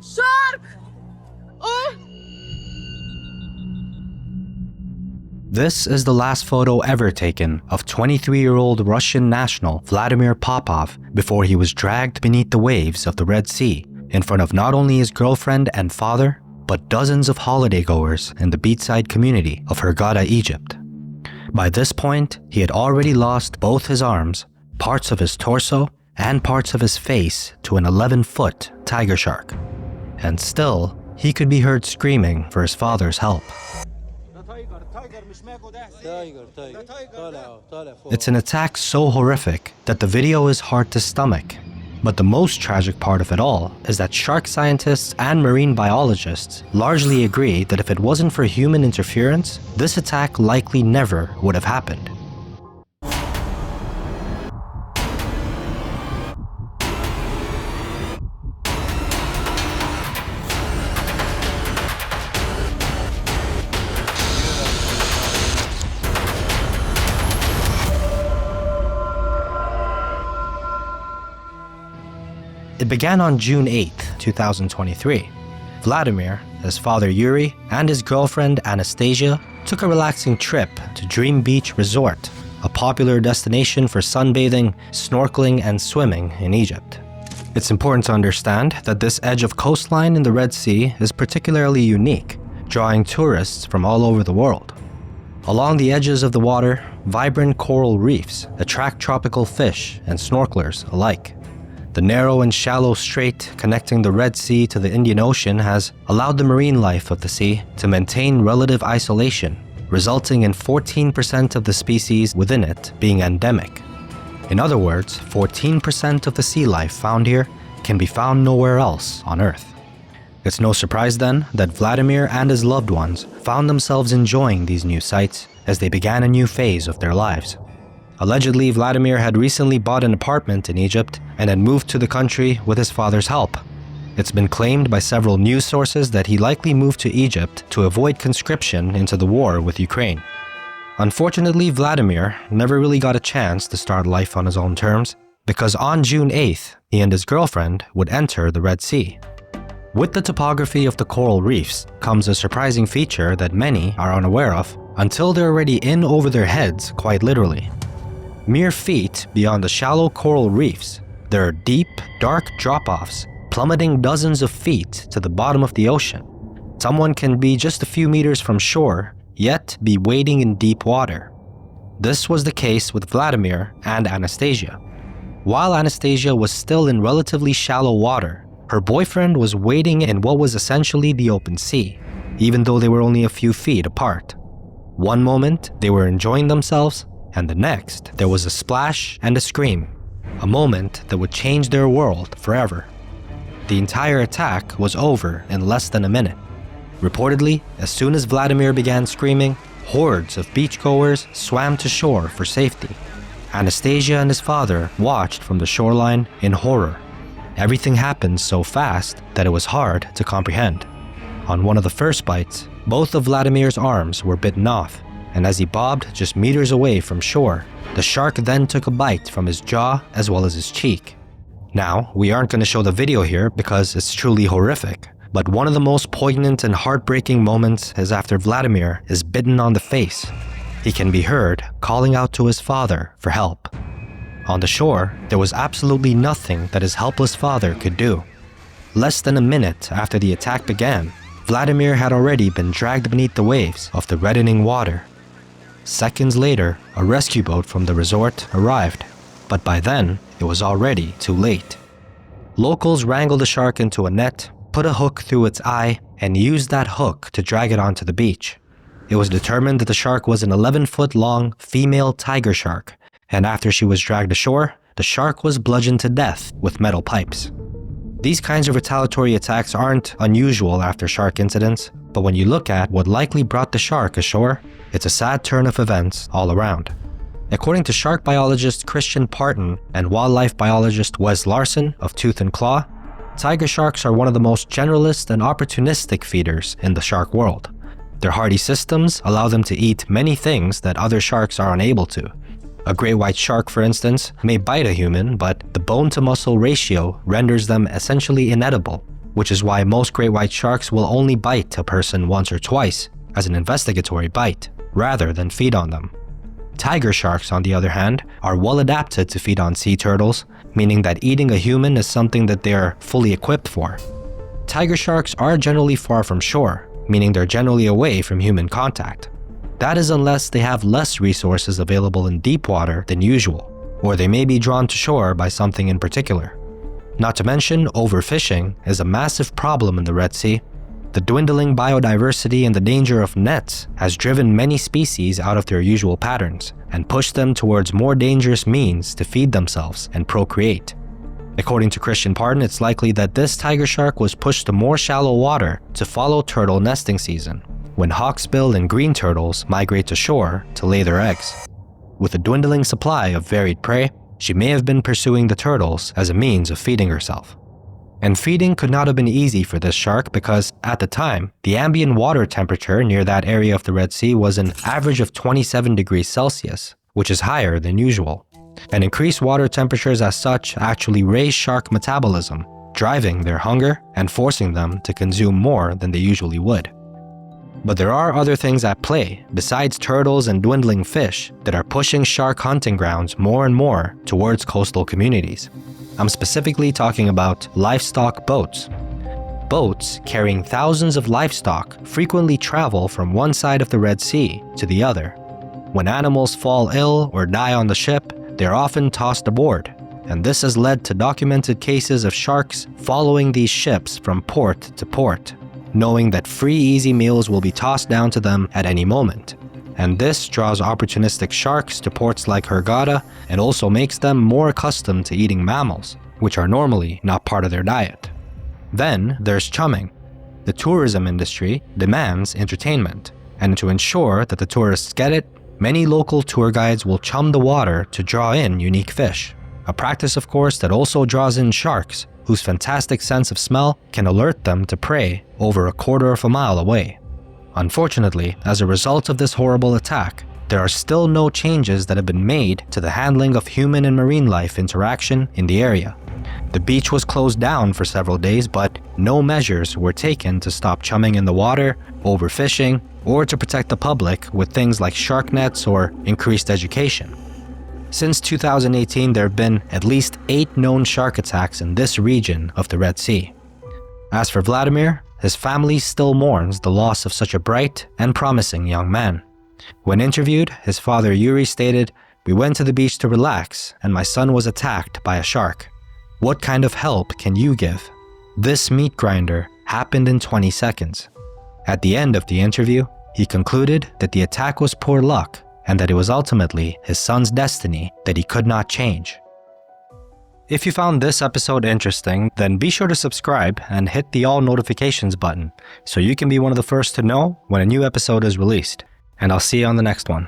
Shark! Oh! This is the last photo ever taken of 23-year-old Russian national Vladimir Popov before he was dragged beneath the waves of the Red Sea in front of not only his girlfriend and father, but dozens of holidaygoers in the beachside community of Hurghada, Egypt. By this point, he had already lost both his arms, parts of his torso, and parts of his face to an 11-foot tiger shark. And still, he could be heard screaming for his father's help. It's an attack so horrific that the video is hard to stomach. But the most tragic part of it all is that shark scientists and marine biologists largely agree that if it wasn't for human interference, this attack likely never would have happened. It began on June 8, 2023. Vladimir, his father Yuri, and his girlfriend Anastasia took a relaxing trip to Dream Beach Resort, a popular destination for sunbathing, snorkeling, and swimming in Egypt. It's important to understand that this edge of coastline in the Red Sea is particularly unique, drawing tourists from all over the world. Along the edges of the water, vibrant coral reefs attract tropical fish and snorkelers alike. The narrow and shallow strait connecting the Red Sea to the Indian Ocean has allowed the marine life of the sea to maintain relative isolation, resulting in 14% of the species within it being endemic. In other words, 14% of the sea life found here can be found nowhere else on Earth. It's no surprise then that Vladimir and his loved ones found themselves enjoying these new sights as they began a new phase of their lives. Allegedly, Vladimir had recently bought an apartment in Egypt and had moved to the country with his father's help. It's been claimed by several news sources that he likely moved to Egypt to avoid conscription into the war with Ukraine. Unfortunately, Vladimir never really got a chance to start life on his own terms, because on June 8th, he and his girlfriend would enter the Red Sea. With the topography of the coral reefs comes a surprising feature that many are unaware of until they're already in over their heads, quite literally. Mere feet beyond the shallow coral reefs, there are deep, dark drop-offs plummeting dozens of feet to the bottom of the ocean. Someone can be just a few meters from shore, yet be wading in deep water. This was the case with Vladimir and Anastasia. While Anastasia was still in relatively shallow water, her boyfriend was wading in what was essentially the open sea, even though they were only a few feet apart. One moment, they were enjoying themselves, and the next, there was a splash and a scream, a moment that would change their world forever. The entire attack was over in less than a minute. Reportedly, as soon as Vladimir began screaming, hordes of beachgoers swam to shore for safety. Anastasia and his father watched from the shoreline in horror. Everything happened so fast that it was hard to comprehend. On one of the first bites, both of Vladimir's arms were bitten off, and as he bobbed just meters away from shore, the shark then took a bite from his jaw as well as his cheek. Now, we aren't going to show the video here because it's truly horrific, but one of the most poignant and heartbreaking moments is after Vladimir is bitten on the face. He can be heard calling out to his father for help. On the shore, there was absolutely nothing that his helpless father could do. Less than a minute after the attack began, Vladimir had already been dragged beneath the waves of the reddening water. Seconds later, a rescue boat from the resort arrived, but by then, it was already too late. Locals wrangled the shark into a net, put a hook through its eye, and used that hook to drag it onto the beach. It was determined that the shark was an 11-foot-long female tiger shark, and after she was dragged ashore, the shark was bludgeoned to death with metal pipes. These kinds of retaliatory attacks aren't unusual after shark incidents, but when you look at what likely brought the shark ashore, it's a sad turn of events all around. According to shark biologist Christian Parton and wildlife biologist Wes Larson of Tooth and Claw, tiger sharks are one of the most generalist and opportunistic feeders in the shark world. Their hardy systems allow them to eat many things that other sharks are unable to. A great white shark, for instance, may bite a human, but the bone-to-muscle ratio renders them essentially inedible, which is why most great white sharks will only bite a person once or twice as an investigatory bite, rather than feed on them. Tiger sharks, on the other hand, are well adapted to feed on sea turtles, meaning that eating a human is something that they are fully equipped for. Tiger sharks are generally far from shore, meaning they're generally away from human contact. That is unless they have less resources available in deep water than usual, or they may be drawn to shore by something in particular. Not to mention, overfishing is a massive problem in the Red Sea. The dwindling biodiversity and the danger of nets has driven many species out of their usual patterns and pushed them towards more dangerous means to feed themselves and procreate. According to Christian Pardon, it's likely that this tiger shark was pushed to more shallow water to follow turtle nesting season, when hawksbill and green turtles migrate to shore to lay their eggs. With a dwindling supply of varied prey, she may have been pursuing the turtles as a means of feeding herself. And feeding could not have been easy for this shark because, at the time, the ambient water temperature near that area of the Red Sea was an average of 27 degrees Celsius, which is higher than usual. And increased water temperatures as such actually raise shark metabolism, driving their hunger and forcing them to consume more than they usually would. But there are other things at play besides turtles and dwindling fish that are pushing shark hunting grounds more and more towards coastal communities. I'm specifically talking about livestock boats. Boats carrying thousands of livestock frequently travel from one side of the Red Sea to the other. When animals fall ill or die on the ship, they're often tossed aboard, and this has led to documented cases of sharks following these ships from port to port, knowing that free easy meals will be tossed down to them at any moment. And this draws opportunistic sharks to ports like Hurghada and also makes them more accustomed to eating mammals, which are normally not part of their diet. Then there's chumming. The tourism industry demands entertainment, and to ensure that the tourists get it, many local tour guides will chum the water to draw in unique fish. A practice, of course, that also draws in sharks, whose fantastic sense of smell can alert them to prey over a quarter of a mile away. Unfortunately, as a result of this horrible attack, there are still no changes that have been made to the handling of human and marine life interaction in the area. The beach was closed down for several days, but no measures were taken to stop chumming in the water, overfishing, or to protect the public with things like shark nets or increased education. Since 2018, there have been at least 8 known shark attacks in this region of the Red Sea. As for Vladimir, his family still mourns the loss of such a bright and promising young man. When interviewed, his father Yuri stated, "We went to the beach to relax, and my son was attacked by a shark. What kind of help can you give? This meat grinder happened in 20 seconds." At the end of the interview, he concluded that the attack was poor luck and that it was ultimately his son's destiny that he could not change. If you found this episode interesting, then be sure to subscribe and hit the all notifications button so you can be one of the first to know when a new episode is released. And I'll see you on the next one.